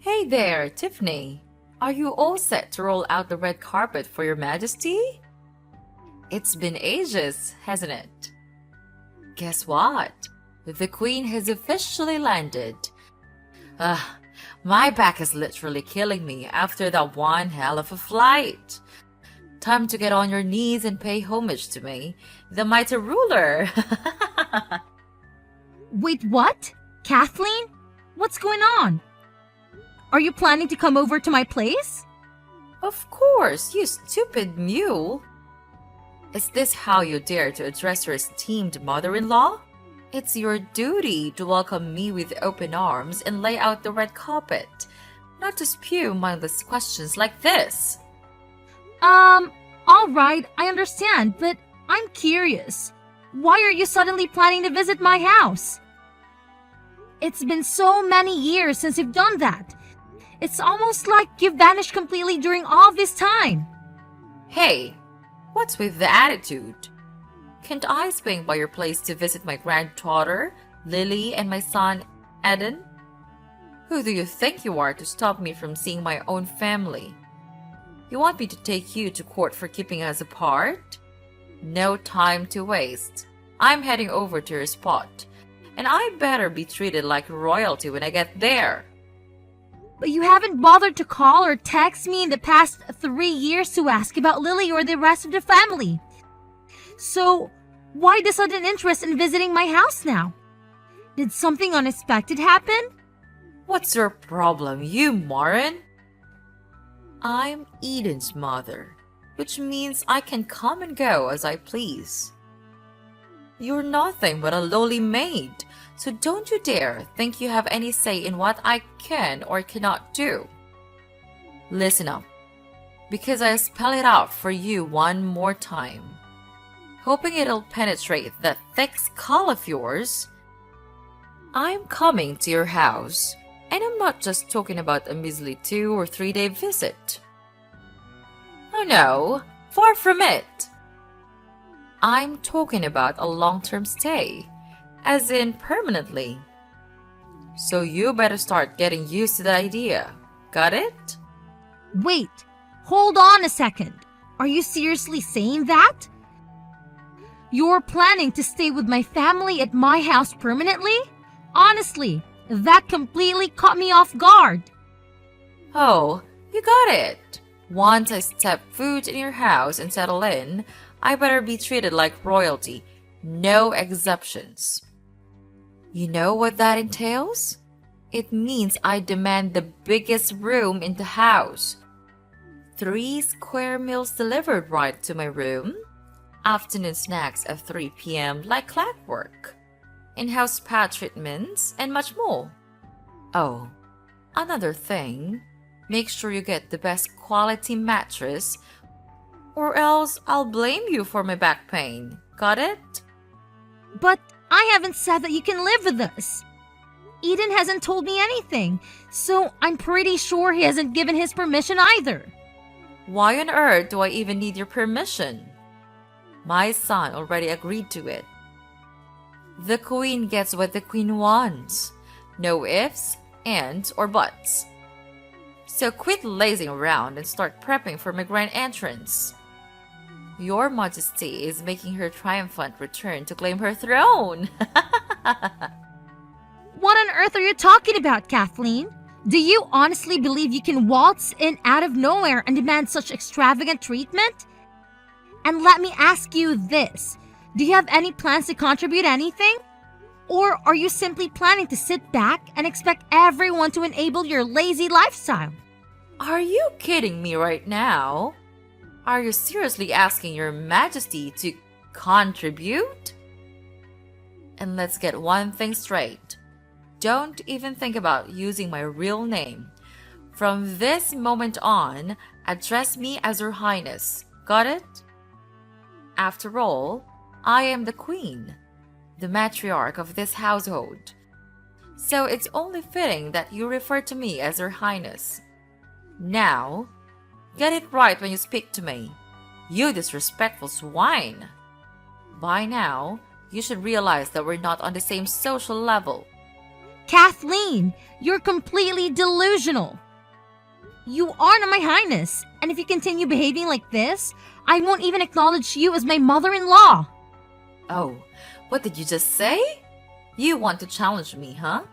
Hey there, Tiffany. Are you all set to roll out the red carpet for Your Majesty? It's been ages, hasn't it? Guess what? The Queen has officially landed. Ugh, my back is literally killing me after that one hell of a flight. Time to get on your knees and pay homage to me, the mighty ruler. Wait, what? Kathleen? What's going on? Are you planning to come over to my place? Of course, you stupid mule. Is this how you dare to address your esteemed mother-in-law? It's your duty to welcome me with open arms and lay out the red carpet, not to spew mindless questions like this. Alright, I understand, but I'm curious. Why are you suddenly planning to visit my house? It's been so many years since you've done that. It's almost like you've vanished completely during all this time. Hey, what's with the attitude? Can't I swing by your place to visit my granddaughter, Lily, and my son, Eden? Who do you think you are to stop me from seeing my own family? You want me to take you to court for keeping us apart? No time to waste. I'm heading over to your spot, and I better be treated like royalty when I get there. But you haven't bothered to call or text me in the past 3 years to ask about Lily or the rest of the family. So, why the sudden interest in visiting my house now? Did something unexpected happen? What's your problem, you moron? I'm Eden's mother, which means I can come and go as I please. You're nothing but a lowly maid, so don't you dare think you have any say in what I can or cannot do. Listen up, because I spell it out for you one more time, hoping it'll penetrate that thick skull of yours. I'm coming to your house, and I'm not just talking about a measly 2 or 3 day visit. Oh no, far from it. I'm talking about a long-term stay, as in permanently. So you better start getting used to the idea. Got it? Wait, hold on a second. Are you seriously saying that? You're planning to stay with my family at my house permanently? Honestly, that completely caught me off guard. Oh, you got it. Once I step foot in your house and settle in, I better be treated like royalty. No exceptions. You know what that entails? It means I demand the biggest room in the house. 3 square meals delivered right to my room. Afternoon snacks at 3 p.m. like clockwork. In-house spa treatments, and much more. Oh, another thing. Make sure you get the best quality mattress, or else I'll blame you for my back pain. Got it? But I haven't said that you can live with us. Eden hasn't told me anything, so I'm pretty sure he hasn't given his permission either. Why on earth do I even need your permission? My son already agreed to it. The queen gets what the queen wants. No ifs, ands, or buts. So quit lazing around and start prepping for my grand entrance. Your Majesty is making her triumphant return to claim her throne. What on earth are you talking about, Kathleen? Do you honestly believe you can waltz in out of nowhere and demand such extravagant treatment? And let me ask you this. Do you have any plans to contribute anything? Or are you simply planning to sit back and expect everyone to enable your lazy lifestyle? Are you kidding me right now? Are you seriously asking your Majesty to contribute? And let's get one thing straight. Don't even think about using my real name. From this moment on, address me as Her Highness. Got it? After all, I am the queen, the matriarch of this household. So it's only fitting that you refer to me as Her Highness. Now, get it right when you speak to me, you disrespectful swine. By now, you should realize that we're not on the same social level. Kathleen, you're completely delusional. You are not my highness, and if you continue behaving like this, I won't even acknowledge you as my mother-in-law. Oh, what did you just say? You want to challenge me, huh?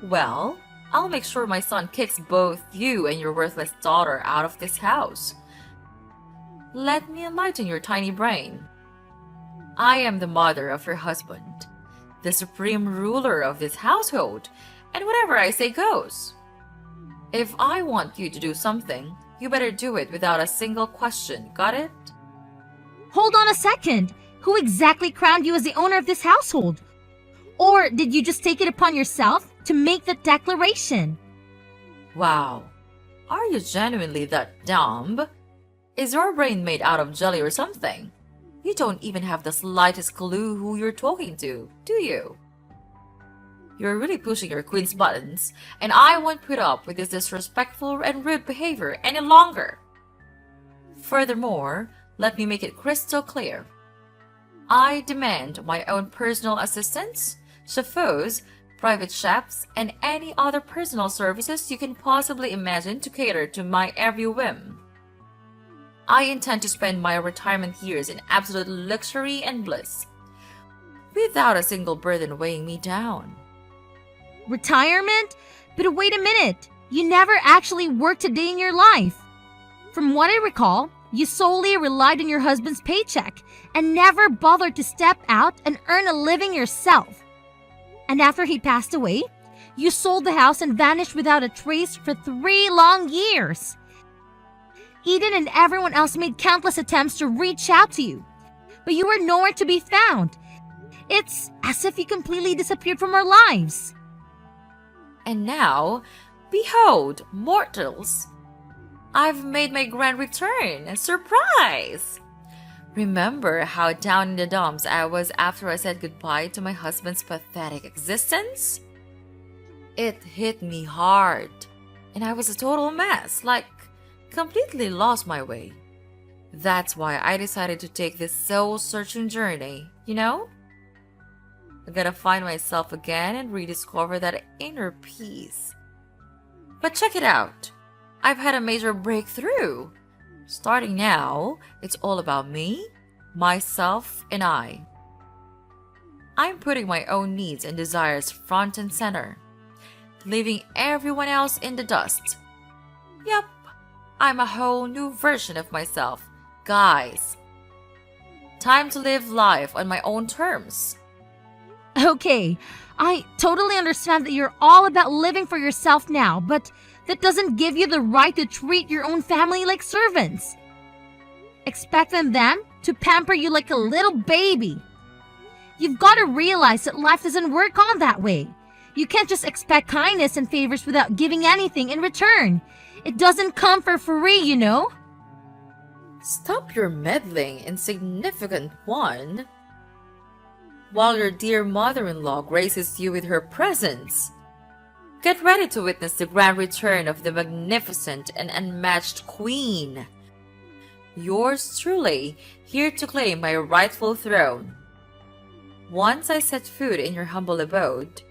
Well, I'll make sure my son kicks both you and your worthless daughter out of this house. Let me enlighten your tiny brain. I am the mother of your husband, the supreme ruler of this household, and whatever I say goes. If I want you to do something, you better do it without a single question, got it? Hold on a second. Who exactly crowned you as the owner of this household? Or did you just take it upon yourself to make that declaration? Wow, are you genuinely that dumb? Is your brain made out of jelly or something? You don't even have the slightest clue who you're talking to, do you? You're really pushing your queen's buttons, and I won't put up with this disrespectful and rude behavior any longer. Furthermore, let me make it crystal clear. I demand my own personal assistants, chauffeurs, private chefs, and any other personal services you can possibly imagine to cater to my every whim. I intend to spend my retirement years in absolute luxury and bliss, without a single burden weighing me down. Retirement? But wait a minute. You never actually worked a day in your life. From what I recall, you solely relied on your husband's paycheck and never bothered to step out and earn a living yourself. And after he passed away, you sold the house and vanished without a trace for 3 long years. Eden and everyone else made countless attempts to reach out to you, but you were nowhere to be found. It's as if you completely disappeared from our lives. And now, behold, mortals! I've made my grand return! Surprise! Remember how down in the dumps I was after I said goodbye to my husband's pathetic existence? It hit me hard, and I was a total mess, like completely lost my way. That's why I decided to take this soul-searching journey, you know? I gotta find myself again and rediscover that inner peace. But check it out. I've had a major breakthrough. Starting now, it's all about me, myself, and I. I'm putting my own needs and desires front and center, leaving everyone else in the dust. Yep, I'm a whole new version of myself, guys. Time to live life on my own terms. Okay, I totally understand that you're all about living for yourself now, but that doesn't give you the right to treat your own family like servants. Expecting them to pamper you like a little baby. You've got to realize that life doesn't work on that way. You can't just expect kindness and favors without giving anything in return. It doesn't come for free, you know? Stop your meddling, insignificant one. While your dear mother-in-law graces you with her presence, get ready to witness the grand return of the magnificent and unmatched queen. Yours truly, here to claim my rightful throne. Once I set foot in your humble abode,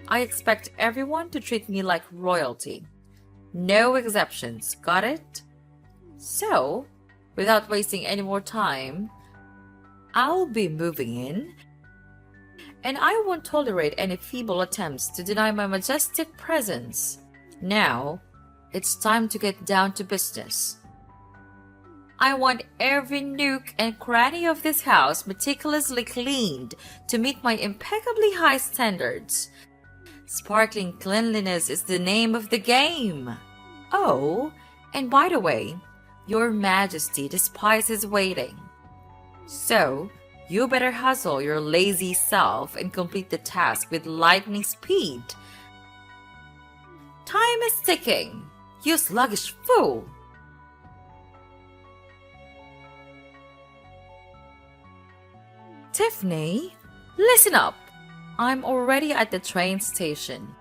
I expect everyone to treat me like royalty. No exceptions, got it? So, without wasting any more time, I'll be moving in, and I won't tolerate any feeble attempts to deny my majestic presence. Now, it's time to get down to business. I want every nook and cranny of this house meticulously cleaned to meet my impeccably high standards. Sparkling cleanliness is the name of the game. Oh, and by the way, Your Majesty despises waiting. So, you better hustle your lazy self and complete the task with lightning speed. Time is ticking, you sluggish fool! Tiffany, listen up! I'm already at the train station,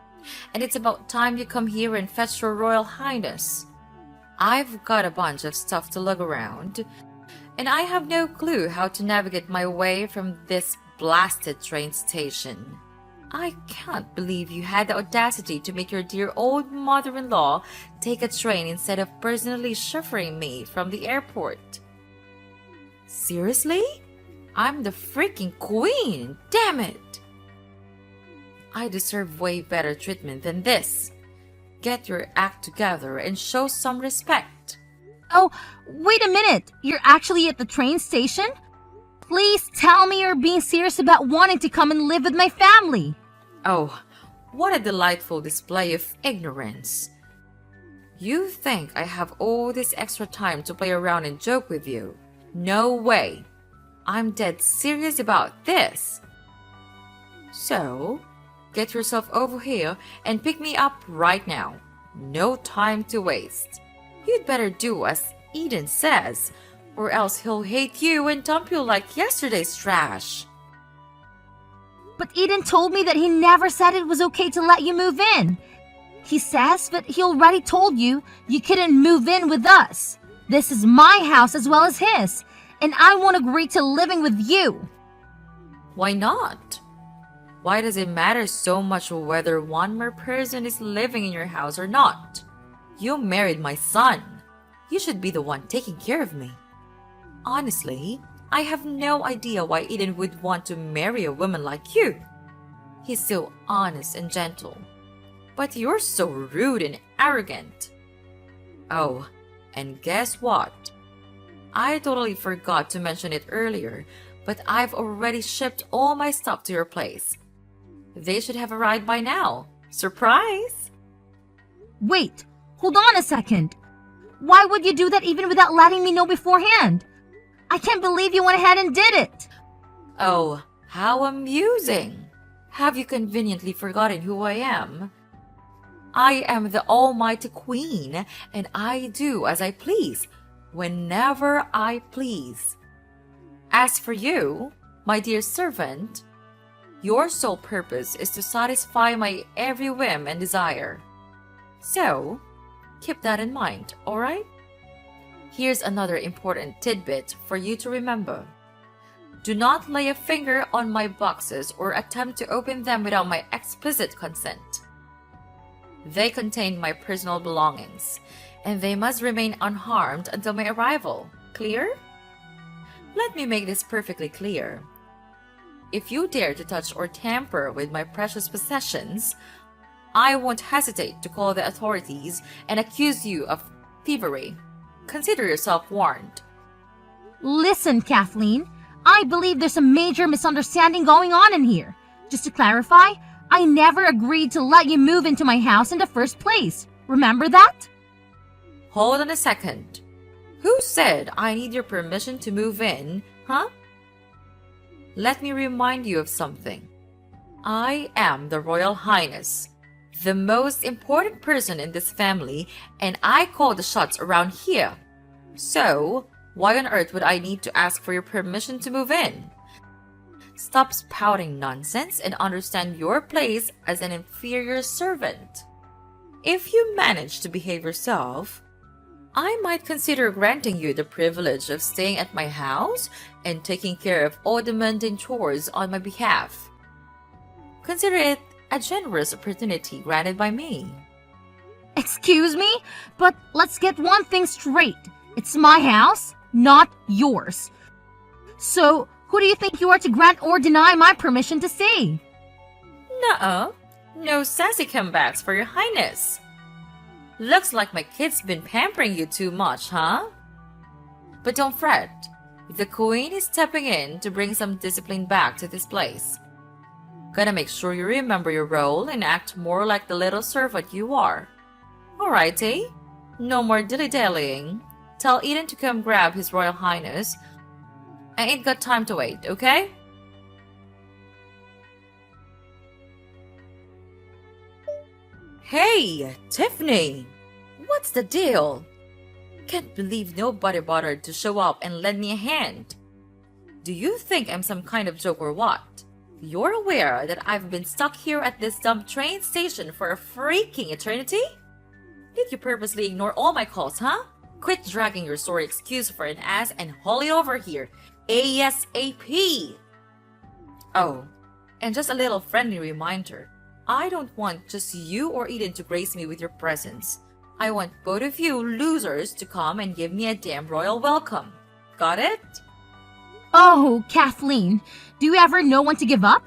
and it's about time you come here and fetch your Royal Highness. I've got a bunch of stuff to lug around, and I have no clue how to navigate my way from this blasted train station. I can't believe you had the audacity to make your dear old mother-in-law take a train instead of personally chauffeuring me from the airport. Seriously? I'm the freaking queen, damn it! I deserve way better treatment than this. Get your act together and show some respect. Oh, wait a minute. You're actually at the train station? Please tell me you're being serious about wanting to come and live with my family. Oh, what a delightful display of ignorance. You think I have all this extra time to play around and joke with you? No way. I'm dead serious about this. So, get yourself over here and pick me up right now. No time to waste. You'd better do as Eden says, or else he'll hate you and dump you like yesterday's trash. But Eden told me that he never said it was okay to let you move in. He says that he already told you you couldn't move in with us. This is my house as well as his, and I won't agree to living with you. Why not? Why does it matter so much whether one more person is living in your house or not? You married my son. You should be the one taking care of me. Honestly, I have no idea why Eden would want to marry a woman like you. He's so honest and gentle. But you're so rude and arrogant. Oh, and guess what? I totally forgot to mention it earlier, but I've already shipped all my stuff to your place. They should have arrived by now. Surprise! Wait, hold on a second. Why would you do that even without letting me know beforehand? I can't believe you went ahead and did it. Oh, how amusing. Have you conveniently forgotten who I am? I am the almighty queen, and I do as I please, whenever I please. As for you, my dear servant, your sole purpose is to satisfy my every whim and desire. So, keep that in mind, alright? Here's another important tidbit for you to remember. Do not lay a finger on my boxes or attempt to open them without my explicit consent. They contain my personal belongings, and they must remain unharmed until my arrival. Clear? Let me make this perfectly clear. If you dare to touch or tamper with my precious possessions, I won't hesitate to call the authorities and accuse you of thievery. Consider yourself warned. Listen, Kathleen, I believe there's a major misunderstanding going on in here. Just to clarify, I never agreed to let you move into my house in the first place. Remember that? Hold on a second. Who said I need your permission to move in, huh? Let me remind you of something. I am the Royal Highness, the most important person in this family, and I call the shots around here. So, why on earth would I need to ask for your permission to move in? Stop spouting nonsense and understand your place as an inferior servant. If you manage to behave yourself, I might consider granting you the privilege of staying at my house and taking care of all the mundane chores on my behalf. Consider it a generous opportunity granted by me. Excuse me, but let's get one thing straight. It's my house, not yours. So, who do you think you are to grant or deny my permission to stay? Nuh-uh. No sassy comebacks for your highness. Looks like my kid's been pampering you too much, huh? But don't fret. The queen is stepping in to bring some discipline back to this place. Gotta make sure you remember your role and act more like the little servant you are. Alrighty. No more dilly-dallying. Tell Eden to come grab His Royal Highness. I ain't got time to wait, okay? Hey, Tiffany! What's the deal? Can't believe nobody bothered to show up and lend me a hand. Do you think I'm some kind of joke or what? You're aware that I've been stuck here at this dumb train station for a freaking eternity? Did you purposely ignore all my calls, huh? Quit dragging your sorry excuse for an ass and haul it over here, ASAP! Oh, And just a little friendly reminder, I don't want just you or Eden to grace me with your presence. I want both of you losers to come and give me a damn royal welcome. Got it? Oh, Kathleen, do you ever know when to give up?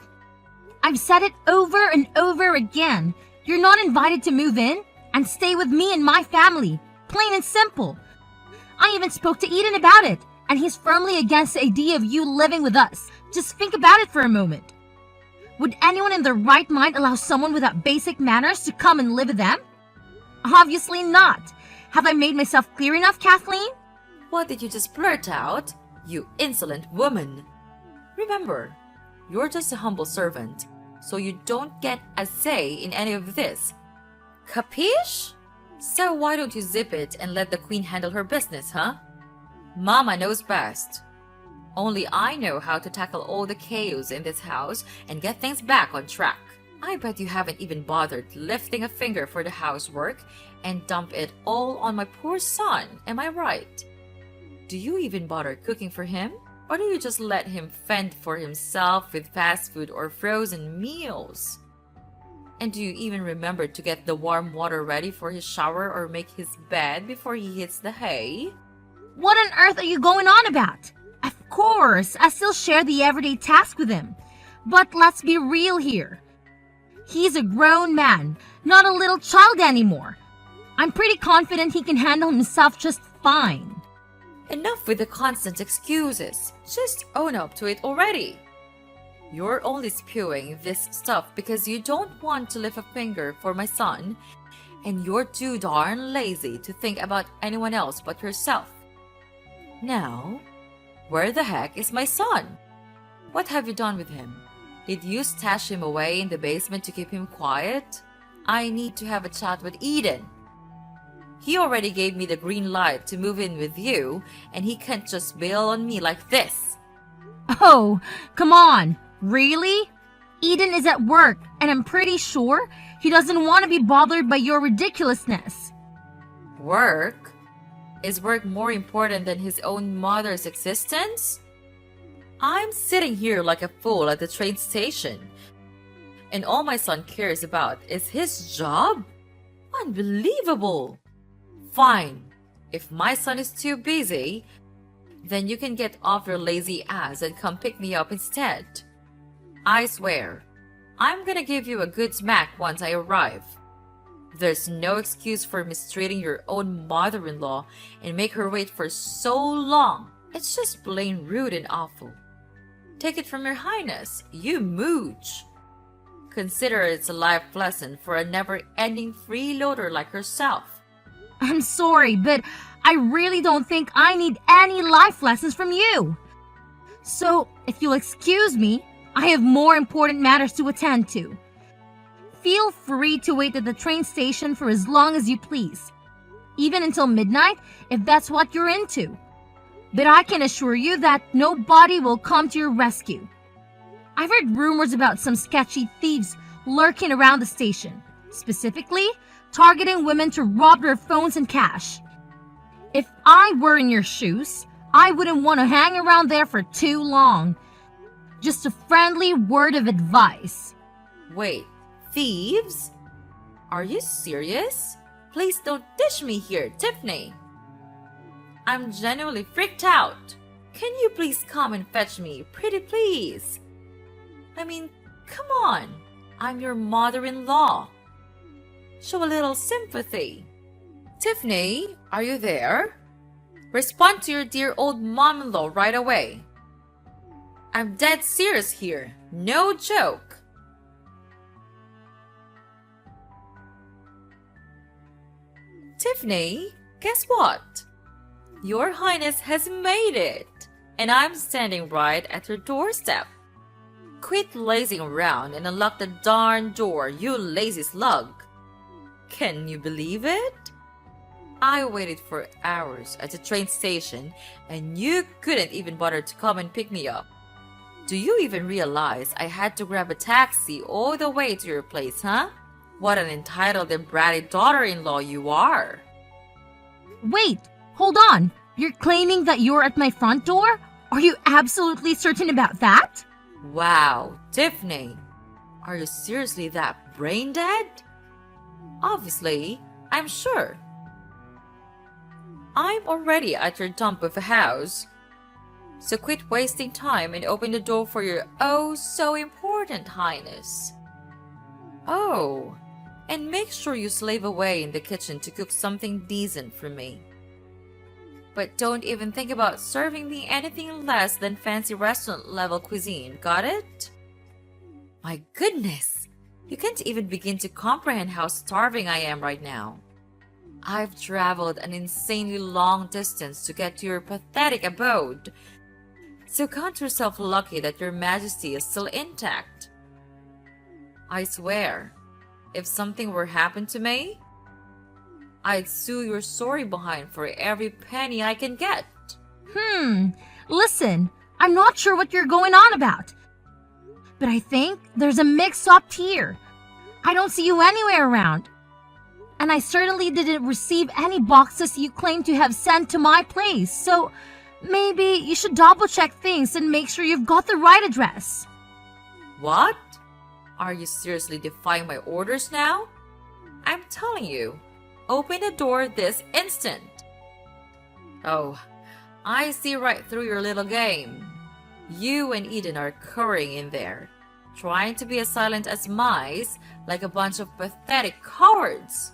I've said it over and over again. You're not invited to move in and stay with me and my family. Plain and simple. I even spoke to Eden about it, and he's firmly against the idea of you living with us. Just think about it for a moment. Would anyone in their right mind allow someone without basic manners to come and live with them? Obviously not. Have I made myself clear enough, Kathleen? What did you just blurt out? You insolent woman. Remember, you're just a humble servant, so you don't get a say in any of this. Capiche? So why don't you zip it and let the queen handle her business, huh? Mama knows best. Only I know how to tackle all the chaos in this house and get things back on track. I bet you haven't even bothered lifting a finger for the housework and dump it all on my poor son, am I right? Do you even bother cooking for him? Or do you just let him fend for himself with fast food or frozen meals? And do you even remember to get the warm water ready for his shower or make his bed before he hits the hay? What on earth are you going on about? Of course, I still share the everyday task with him. But let's be real here. He's a grown man, not a little child anymore. I'm pretty confident he can handle himself just fine. Enough with the constant excuses. Just own up to it already. You're only spewing this stuff because you don't want to lift a finger for my son, and you're too darn lazy to think about anyone else but yourself. Now, where the heck is my son? What have you done with him? Did you stash him away in the basement to keep him quiet? I need to have a chat with Eden. He already gave me the green light to move in with you, and he can't just bail on me like this. Oh, come on. Really? Eden is at work, and I'm pretty sure he doesn't want to be bothered by your ridiculousness. Work? Is work more important than his own mother's existence? I'm sitting here like a fool at the train station, and all my son cares about is his job? Unbelievable! Fine, if my son is too busy, then you can get off your lazy ass and come pick me up instead. I swear, I'm gonna give you a good smack once I arrive. There's no excuse for mistreating your own mother-in-law and make her wait for so long. It's just plain rude and awful. Take it from your highness, you mooch. Consider it's a life lesson for a never-ending freeloader like yourself. I'm sorry, but I really don't think I need any life lessons from you. So, if you'll excuse me, I have more important matters to attend to. Feel free to wait at the train station for as long as you please, even until midnight if that's what you're into. But I can assure you that nobody will come to your rescue. I've heard rumors about some sketchy thieves lurking around the station, specifically targeting women to rob their phones and cash. If I were in your shoes, I wouldn't want to hang around there for too long. Just a friendly word of advice. Wait, thieves? Are you serious? Please don't dish me here, Tiffany. I'm genuinely freaked out. Can you please come and fetch me, pretty please? I mean, come on. I'm your mother-in-law. Show a little sympathy. Tiffany, are you there? Respond to your dear old mom-in-law right away. I'm dead serious here. No joke. Tiffany, guess what? Your Highness has made it, and I'm standing right at your doorstep. Quit lazing around and unlock the darn door, you lazy slug. Can you believe it? I waited for hours at the train station, and you couldn't even bother to come and pick me up. Do you even realize I had to grab a taxi all the way to your place, huh? What an entitled and bratty daughter-in-law you are. Wait, hold on. You're claiming that you're at my front door? Are you absolutely certain about that? Wow, Tiffany, Are you seriously that brain dead? Obviously, I'm sure. I'm already at your dump of a house. So quit wasting time and open the door for your oh so important highness. Oh, and make sure you slave away in the kitchen to cook something decent for me. But don't even think about serving me anything less than fancy restaurant level cuisine, got it? My goodness, you can't even begin to comprehend how starving I am right now. I've traveled an insanely long distance to get to your pathetic abode. So count yourself lucky that your majesty is still intact. I swear, if something were happen to me, I'd sue your sorry behind for every penny I can get. Listen, I'm not sure what you're going on about. But I think there's a mix-up here. I don't see you anywhere around. And I certainly didn't receive any boxes you claim to have sent to my place, so maybe you should double-check things and make sure you've got the right address. What? Are you seriously defying my orders now? I'm telling you, open the door this instant. Oh, I see right through your little game. You and Eden are currying in there, trying to be as silent as mice, like a bunch of pathetic cowards.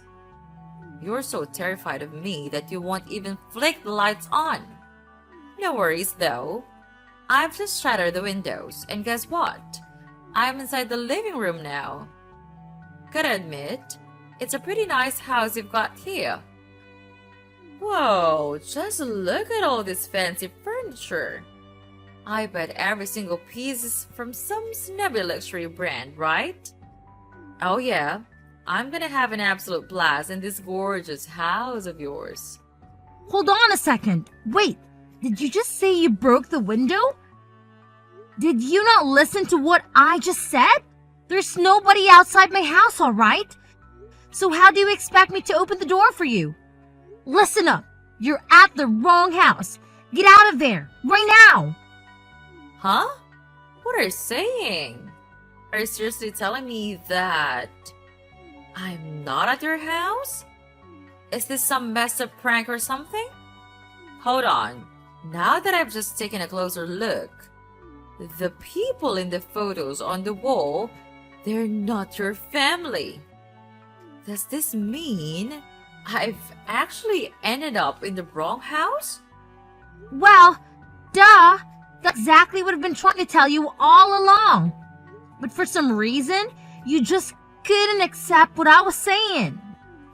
You're so terrified of me that you won't even flick the lights on. No worries though. I've just shattered the windows, and guess what? I'm inside the living room now. Gotta admit, it's a pretty nice house you've got here. Whoa, just look at all this fancy furniture. I bet every single piece is from some snobby luxury brand, right? Oh yeah, I'm gonna have an absolute blast in this gorgeous house of yours. Hold on a second. Wait, did you just say you broke the window? Did you not listen to what I just said? There's nobody outside my house, all right? So how do you expect me to open the door for you? Listen up. You're at the wrong house. Get out of there, right now. Huh? What are you saying? Are you seriously telling me that I'm not at your house? Is this some messed up prank or something? Hold on. Now that I've just taken a closer look, the people in the photos on the wall, they're not your family. Does this mean I've actually ended up in the wrong house? Well, duh. That's exactly what I've been trying to tell you all along. But for some reason, you just couldn't accept what I was saying.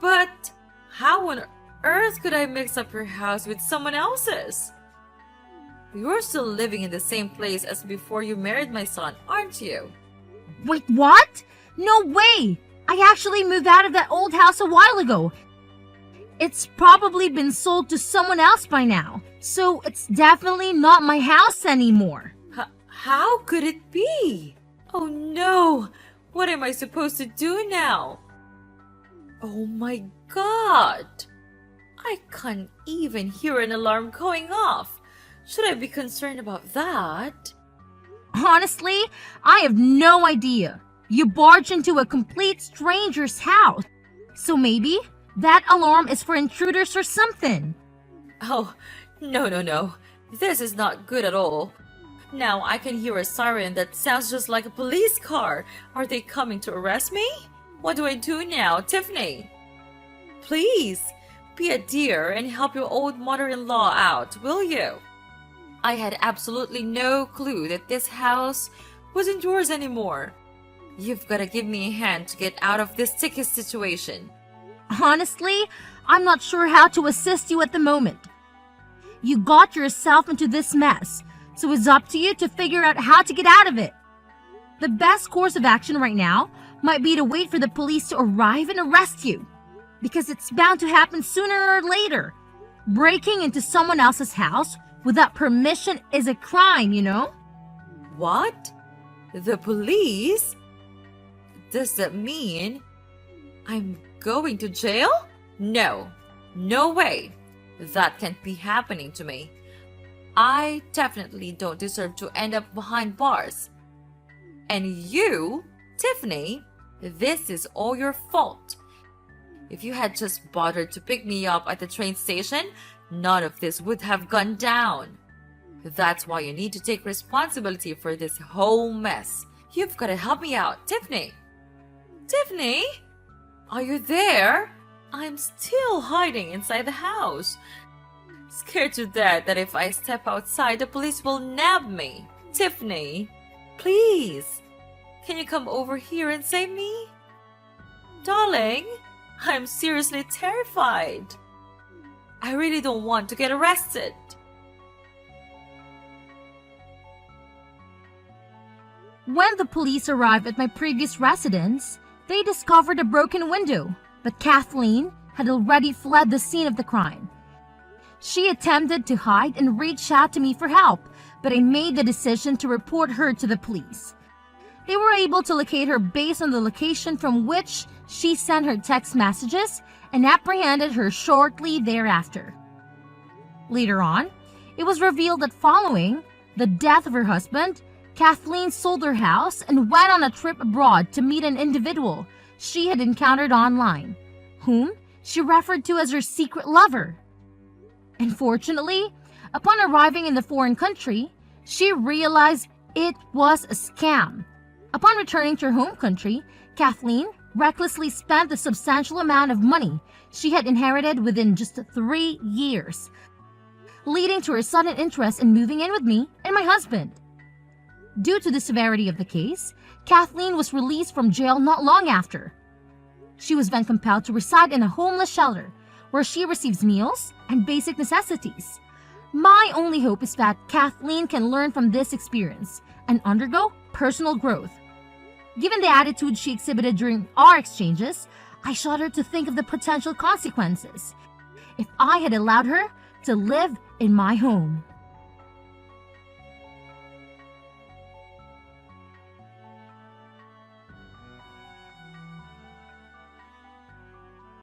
But how on earth could I mix up your house with someone else's? You're still living in the same place as before you married my son, aren't you? Wait, what? No way! I actually moved out of that old house a while ago. It's probably been sold to someone else by now, so it's definitely not my house anymore. How could it be? Oh no! What am I supposed to do now? Oh my god! I can't even hear an alarm going off. Should I be concerned about that? Honestly, I have no idea. You barged into a complete stranger's house. So maybe that alarm is for intruders or something. Oh, no. This is not good at all. Now I can hear a siren that sounds just like a police car. Are they coming to arrest me? What do I do now, Tiffany? Please, be a dear and help your old mother-in-law out, will you? I had absolutely no clue that this house wasn't yours anymore. You've got to give me a hand to get out of this sticky situation. Honestly, I'm not sure how to assist you at the moment. You got yourself into this mess, so it's up to you to figure out how to get out of it. The best course of action right now might be to wait for the police to arrive and arrest you, because it's bound to happen sooner or later. Breaking into someone else's house without permission is a crime, you know? What? The police? Does that mean I'm going to jail? No way. That can't be happening to me. I definitely don't deserve to end up behind bars. And you Tiffany, this is all your fault. If you had just bothered to pick me up at the train station, none of this would have gone down. That's why you need to take responsibility for this whole mess. You've got to help me out, Tiffany. Tiffany? Are you there? I'm still hiding inside the house. Scared to death that if I step outside, the police will nab me. Tiffany, please, can you come over here and save me? Darling, I'm seriously terrified. I really don't want to get arrested. When the police arrived at my previous residence, they discovered a broken window, but Kathleen had already fled the scene of the crime. She attempted to hide and reached out to me for help, but I made the decision to report her to the police. They were able to locate her based on the location from which she sent her text messages and apprehended her shortly thereafter. Later on, it was revealed that following the death of her husband, Kathleen sold her house and went on a trip abroad to meet an individual she had encountered online, whom she referred to as her secret lover. Unfortunately, upon arriving in the foreign country, she realized it was a scam. Upon returning to her home country, Kathleen recklessly spent the substantial amount of money she had inherited within just 3 years, leading to her sudden interest in moving in with me and my husband. Due to the severity of the case, Kathleen was released from jail not long after. She was then compelled to reside in a homeless shelter where she receives meals and basic necessities. My only hope is that Kathleen can learn from this experience and undergo personal growth. Given the attitude she exhibited during our exchanges, I shudder to think of the potential consequences if I had allowed her to live in my home.